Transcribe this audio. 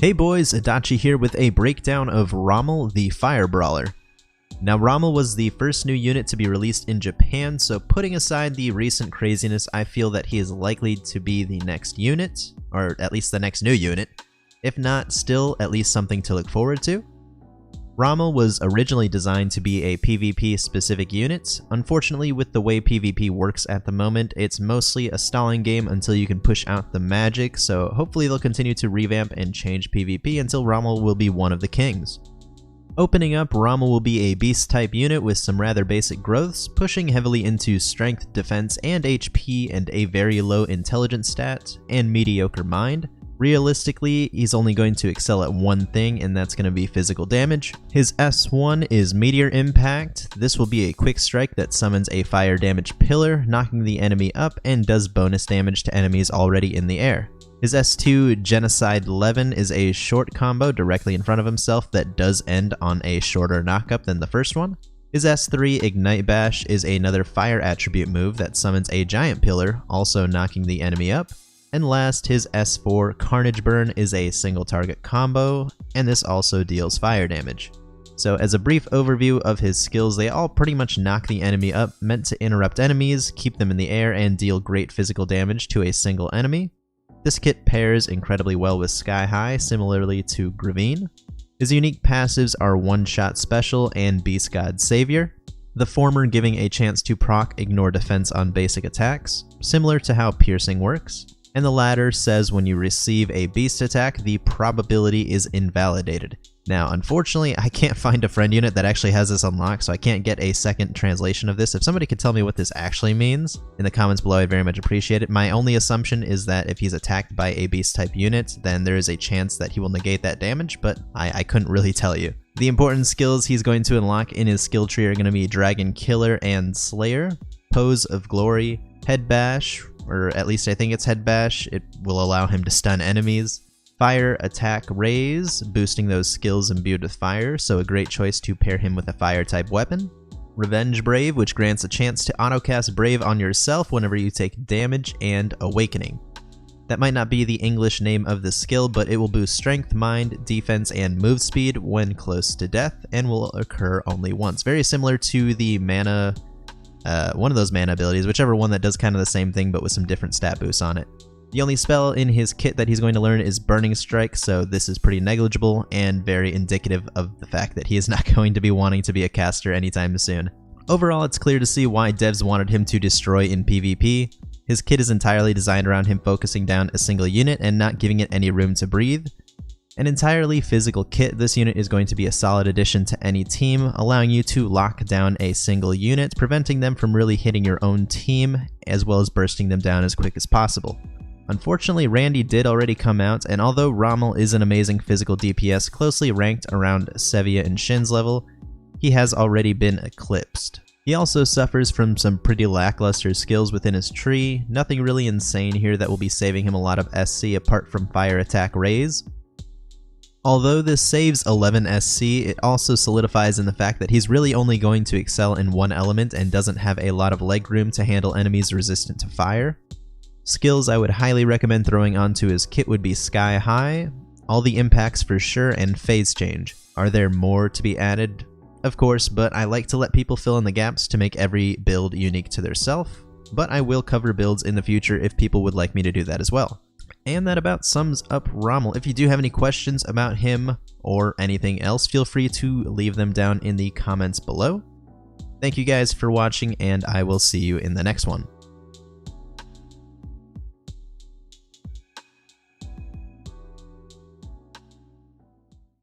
Hey boys, Adachi here with a breakdown of Rommel the Fire Brawler. Now Rommel was the first new unit to be released in Japan, so putting aside the recent craziness, I feel that he is likely to be the next unit, or at least the next new unit. If not, still at least something to look forward to. Rommel was originally designed to be a PvP specific unit. Unfortunately, with the way PvP works at the moment, it's mostly a stalling game until you can push out the magic, so hopefully they'll continue to revamp and change PvP until Rommel will be one of the kings. Opening up, Rommel will be a beast type unit with some rather basic growths, pushing heavily into strength, defense, and HP, and a very low intelligence stat, and mediocre mind. Realistically, he's only going to excel at one thing, and that's going to be physical damage. His S1 is Meteor Impact. This will be a quick strike that summons a fire damage pillar, knocking the enemy up, and does bonus damage to enemies already in the air. His S2, Genocide 11, is a short combo directly in front of himself that does end on a shorter knockup than the first one. His S3, Ignite Bash, is another fire attribute move that summons a giant pillar, also knocking the enemy up. And last, his S4, Carnage Burn, is a single target combo, and this also deals fire damage. So as a brief overview of his skills, they all pretty much knock the enemy up, meant to interrupt enemies, keep them in the air, and deal great physical damage to a single enemy. This kit pairs incredibly well with Sky High, similarly to Gravine. His unique passives are One-Shot Special and Beast God Savior, the former giving a chance to proc Ignore Defense on basic attacks, similar to how Piercing works. And the latter says when you receive a beast attack, the probability is invalidated. Now, unfortunately, I can't find a friend unit that actually has this unlocked, so I can't get a second translation of this. If somebody could tell me what this actually means in the comments below, I'd very much appreciate it. My only assumption is that if he's attacked by a beast type unit, then there is a chance that he will negate that damage, but I couldn't really tell you. The important skills he's going to unlock in his skill tree are going to be Dragon Killer and Slayer, Pose of Glory, Head Bash, or at least I think it's Head Bash. It will allow him to stun enemies. Fire Attack Raise, boosting those skills imbued with fire, so a great choice to pair him with a fire type weapon. Revenge Brave, which grants a chance to autocast Brave on yourself whenever you take damage, and Awakening. That might not be the English name of the skill, but it will boost strength, mind, defense, and move speed when close to death, and will occur only once. Very similar to the mana, one of those mana abilities, whichever one that does kind of the same thing but with some different stat boosts on it. The only spell in his kit that he's going to learn is Burning Strike, so this is pretty negligible and very indicative of the fact that he is not going to be wanting to be a caster anytime soon. Overall, it's clear to see why devs wanted him to destroy in PvP. His kit is entirely designed around him focusing down a single unit and not giving it any room to breathe. An entirely physical kit, this unit is going to be a solid addition to any team, allowing you to lock down a single unit, preventing them from really hitting your own team, as well as bursting them down as quick as possible. Unfortunately, Randy did already come out, and although Rommel is an amazing physical DPS closely ranked around Sevilla and Shin's level, he has already been eclipsed. He also suffers from some pretty lackluster skills within his tree, nothing really insane here that will be saving him a lot of SC apart from Fire Attack Raise. Although this saves 11 SC, it also solidifies in the fact that he's really only going to excel in one element and doesn't have a lot of leg room to handle enemies resistant to fire. Skills I would highly recommend throwing onto his kit would be Sky High, all the impacts for sure, and Phase Change. Are there more to be added? Of course, but I like to let people fill in the gaps to make every build unique to their self, but I will cover builds in the future if people would like me to do that as well. And that about sums up Rommel. If you do have any questions about him or anything else, feel free to leave them down in the comments below. Thank you guys for watching, and I will see you in the next one.